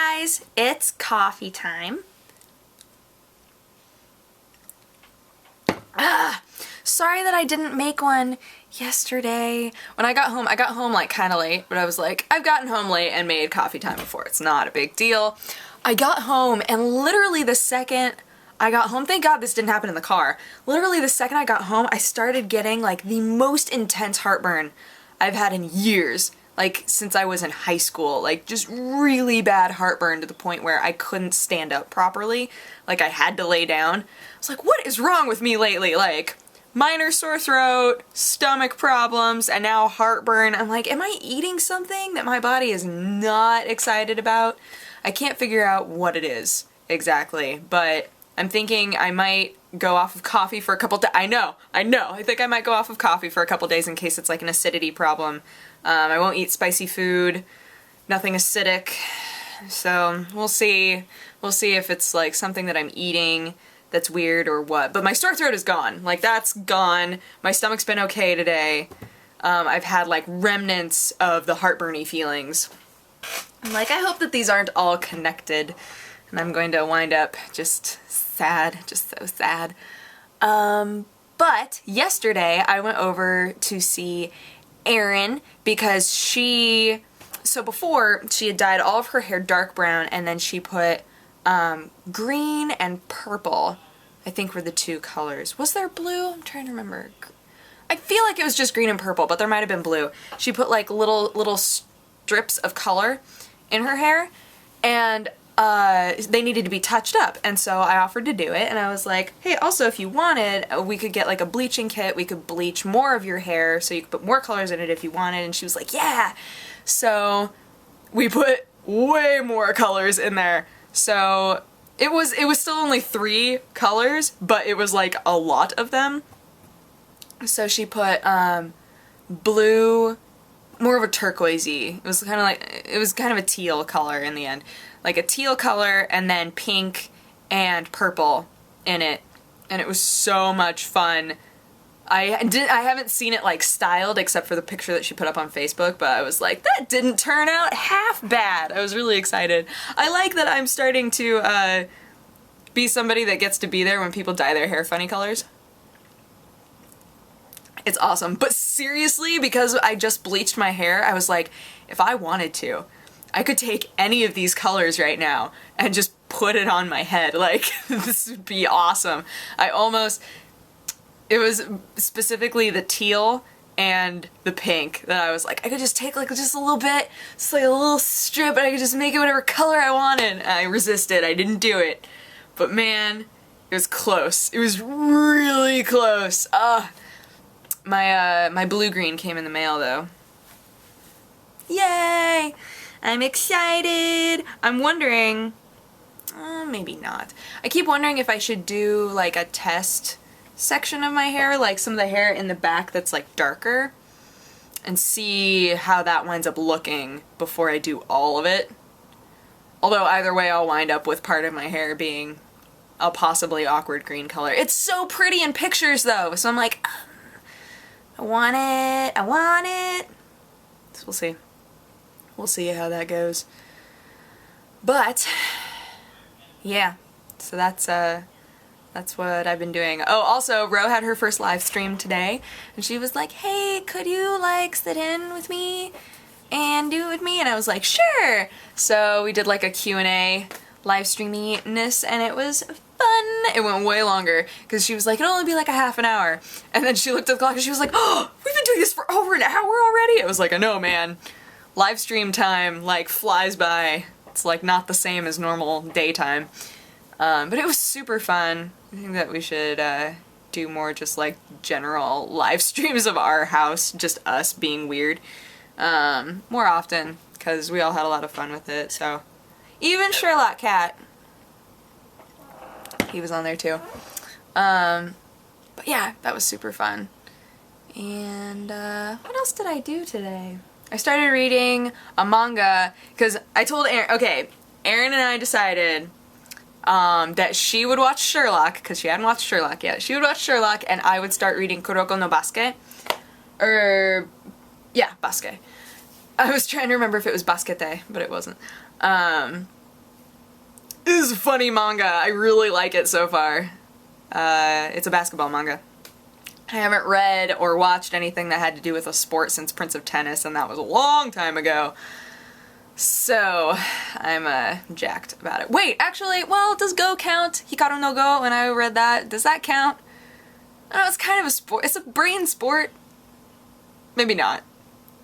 guys, it's coffee time. Sorry that I didn't make one yesterday. When I got home like kind of late, but I was like, I've gotten home late and made coffee time before. It's not a big deal. I got home and literally the second I got home, thank God this didn't happen in the car. Literally the second I got home, I started getting like the most intense heartburn I've had in years. Like since I was in high school, like just really bad heartburn to the point where I couldn't stand up properly. Like I had to lay down. I was like, what is wrong with me lately? Like minor sore throat, stomach problems, and now heartburn. I'm like, am I eating something that my body is not excited about? I can't figure out what it is exactly, but I'm thinking I might go off of coffee for a couple days. I know. I think I might go off of coffee for a couple days in case it's like an acidity problem. I won't eat spicy food, nothing acidic, so we'll see. We'll see if it's like something that I'm eating that's weird or what. But my sore throat is gone. Like that's gone. My stomach's been okay today. I've had like remnants of the heartburny feelings. I'm like, I hope that these aren't all connected and I'm going to wind up just sad, just so sad. But yesterday I went over to see Erin because so before she had dyed all of her hair dark brown and then she put green and purple, I think were the two colors. Was there blue? I'm trying to remember. I feel like it was just green and purple, but there might have been blue. She put like little strips of color in her hair and they needed to be touched up, and so I offered to do it, and I was like, hey, also if you wanted, we could get like a bleaching kit, we could bleach more of your hair so you could put more colors in it if you wanted, and she was like, yeah! So we put way more colors in there. So it was still only 3 colors, but it was like a lot of them. So she put blue, more of a turquoisey. It was kind of a teal color in the end. Like a teal color and then pink and purple in it. And it was so much fun. I haven't seen it like styled except for the picture that she put up on Facebook, but I was like, that didn't turn out half bad. I was really excited. I like that I'm starting to be somebody that gets to be there when people dye their hair funny colors. It's awesome. But seriously, because I just bleached my hair, I was like, if I wanted to, I could take any of these colors right now and just put it on my head. Like, this would be awesome. It was specifically the teal and the pink that I was like, I could just take like just a little bit, just like a little strip, and I could just make it whatever color I wanted. I resisted. I didn't do it. But man, it was close. It was really close. My blue-green came in the mail though. Yay! I'm excited! I'm wondering, maybe not. I keep wondering if I should do like a test section of my hair, like some of the hair in the back that's like darker, and see how that winds up looking before I do all of it. Although either way I'll wind up with part of my hair being a possibly awkward green color. It's so pretty in pictures though, so I'm like, I want it. So we'll see. We'll see how that goes. But yeah, so that's what I've been doing. Oh, also, Ro had her first live stream today, and she was like, hey, could you, like, sit in with me and do it with me? And I was like, sure! So we did, like, a Q&A live streaminess, and it was fun. It went way longer, because she was like, it'll only be, like, a half an hour. And then she looked at the clock, and she was like, oh, we've been doing this for over an hour already? I was like, I know, man. Live stream time, like, flies by. It's, like, not the same as normal daytime. But it was super fun. I think that we should do more just like general live streams of our house, just us being weird, more often, because we all had a lot of fun with it. So even Sherlock Cat, he was on there too. But yeah, that was super fun. And what else did I do today? I started reading a manga because I told Erin, okay, Erin and I decided that she would watch Sherlock, because she hadn't watched Sherlock yet. She would watch Sherlock, and I would start reading Kuroko no Basket. Yeah, Basket. I was trying to remember if it was Basquete, but it wasn't. is a funny manga. I really like it so far. It's a basketball manga. I haven't read or watched anything that had to do with a sport since Prince of Tennis, and that was a long time ago. So, I'm jacked about it. Wait, actually, well, does Go count? Hikaru no Go, when I read that, does that count? I don't know, it's kind of a sport. It's a brain sport. Maybe not.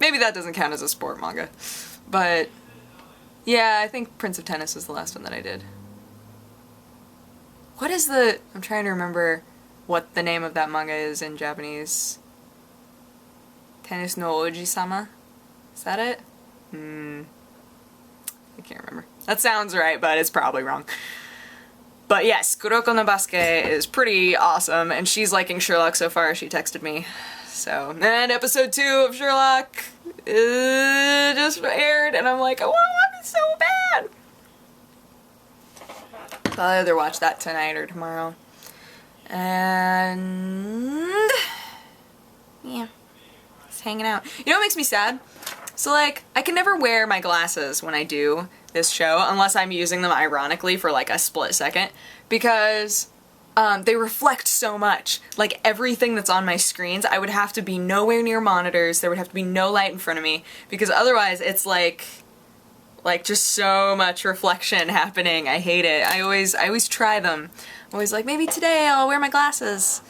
Maybe that doesn't count as a sport manga. But, yeah, I think Prince of Tennis was the last one that I did. What is the... I'm trying to remember what the name of that manga is in Japanese. Tennis no Oji-sama? Is that it? I can't remember. That sounds right, but it's probably wrong. But yes, Kuroko no Basuke is pretty awesome, and she's liking Sherlock so far. She texted me. So, and episode 2 of Sherlock just aired, and I'm like, I want to watch it so bad! So I'll either watch that tonight or tomorrow. And... yeah. Just hanging out. You know what makes me sad? So, like, I can never wear my glasses when I do this show, unless I'm using them ironically for, like, a split second, because they reflect so much. Like, everything that's on my screens, I would have to be nowhere near monitors, there would have to be no light in front of me, because otherwise it's like just so much reflection happening. I hate it. I always try them. I'm always like, maybe today I'll wear my glasses.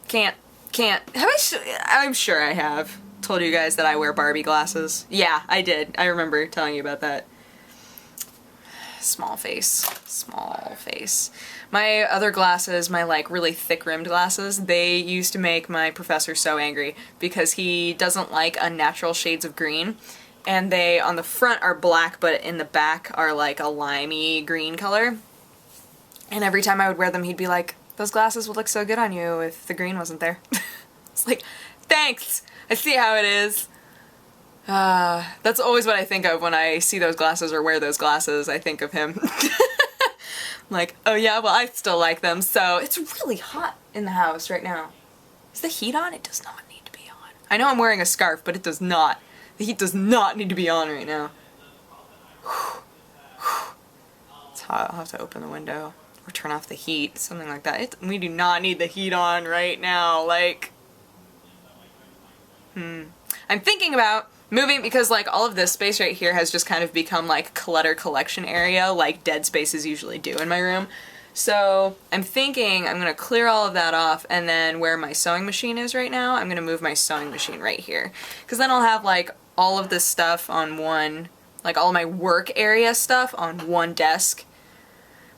Can't. I'm sure I have told you guys that I wear Barbie glasses. Yeah, I did. I remember telling you about that. Small face. My other glasses, my like really thick rimmed glasses, they used to make my professor so angry because he doesn't like unnatural shades of green. And they, on the front, are black, but in the back are like a limey green color. And every time I would wear them, he'd be like, those glasses would look so good on you if the green wasn't there. It's like, thanks! I see how it is. That's always what I think of when I see those glasses or wear those glasses. I think of him. Like, oh yeah, well I still like them. So, it's really hot in the house right now. Is the heat on? It does not need to be on. I know I'm wearing a scarf, but it does not. The heat does not need to be on right now. It's hot. I'll have to open the window or turn off the heat, something like that. We do not need the heat on right now, like... I'm thinking about moving because like all of this space right here has just kind of become like clutter collection area like dead spaces usually do in my room. So I'm thinking I'm gonna clear all of that off, and then where my sewing machine is right now, I'm gonna move my sewing machine right here. Because then I'll have like all of this stuff on one, like all of my work area stuff on one desk.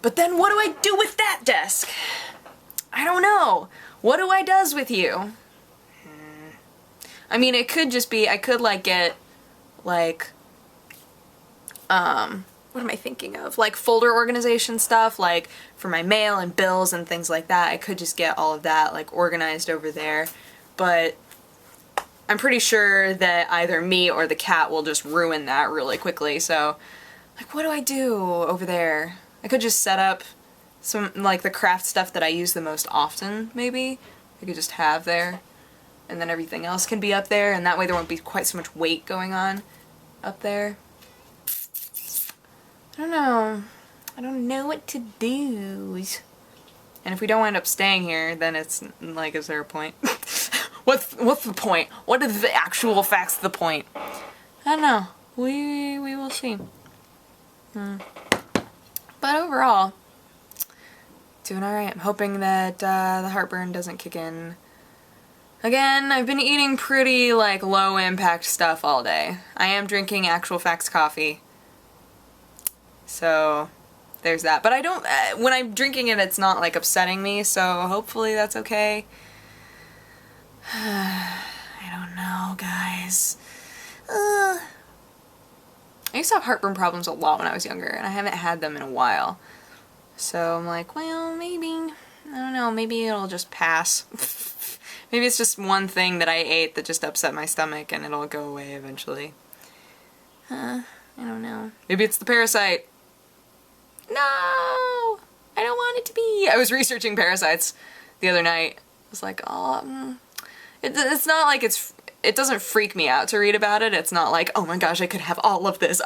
But then what do I do with that desk? I don't know. What do I does with you? I mean, it could just be, I could like get like, what am I thinking of? Like folder organization stuff, like for my mail and bills and things like that. I could just get all of that like organized over there. But I'm pretty sure that either me or the cat will just ruin that really quickly. So, like, what do I do over there? I could just set up some, like, the craft stuff that I use the most often, maybe. I could just have there. And then everything else can be up there, and that way there won't be quite so much weight going on up there. I don't know. I don't know what to do. And if we don't wind up staying here, then it's like, is there a point? What's the point? What is the actual facts of the point? I don't know. We will see. But overall, doing alright. I'm hoping that the heartburn doesn't kick in. Again, I've been eating pretty, like, low-impact stuff all day. I am drinking actual facts coffee. So, there's that. But I don't, when I'm drinking it, it's not, like, upsetting me, so hopefully that's okay. I don't know, guys. I used to have heartburn problems a lot when I was younger, and I haven't had them in a while. So I'm like, well, maybe, I don't know, maybe it'll just pass. Maybe it's just one thing that I ate that just upset my stomach and it'll go away eventually. I don't know. Maybe it's the parasite. No! I don't want it to be. I was researching parasites the other night. I was like, oh, it's not like it doesn't freak me out to read about it. It's not like, oh my gosh, I could have all of this,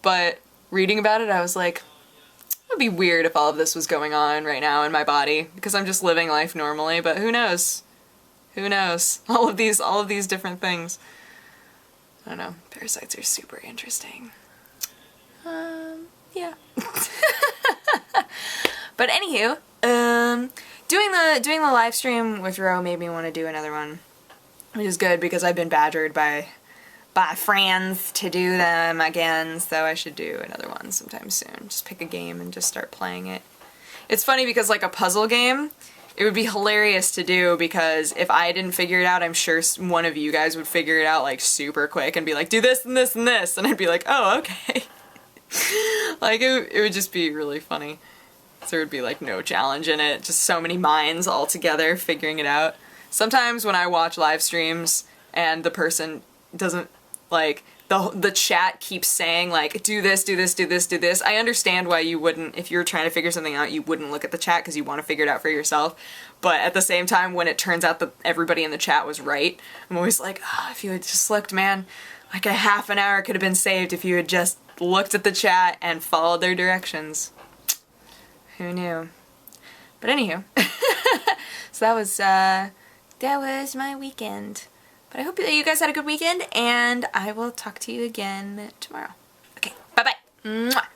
But reading about it, I was like, It'd be weird if all of this was going on right now in my body, because I'm just living life normally, but who knows? Who knows? All of these different things. I don't know. Parasites are super interesting. Yeah. But anywho, doing the live stream with Ro made me want to do another one, which is good because I've been badgered by friends to do them again, so I should do another one sometime soon. Just pick a game and just start playing it. It's funny because like a puzzle game, it would be hilarious to do because if I didn't figure it out, I'm sure one of you guys would figure it out like super quick and be like, do this and this and this, and I'd be like, oh, okay. Like it would just be really funny. So there would be like no challenge in it, just so many minds all together figuring it out. Sometimes when I watch live streams and the person doesn't, like, the chat keeps saying like, do this, do this, do this, do this, I understand why you wouldn't, if you're trying to figure something out, you wouldn't look at the chat because you want to figure it out for yourself. But at the same time, when it turns out that everybody in the chat was right, I'm always like, oh, if you had just looked, man, like a half an hour could have been saved if you had just looked at the chat and followed their directions. Who knew? But anywho, so that was my weekend. But I hope that you guys had a good weekend, and I will talk to you again tomorrow. Okay, bye-bye. Mwah.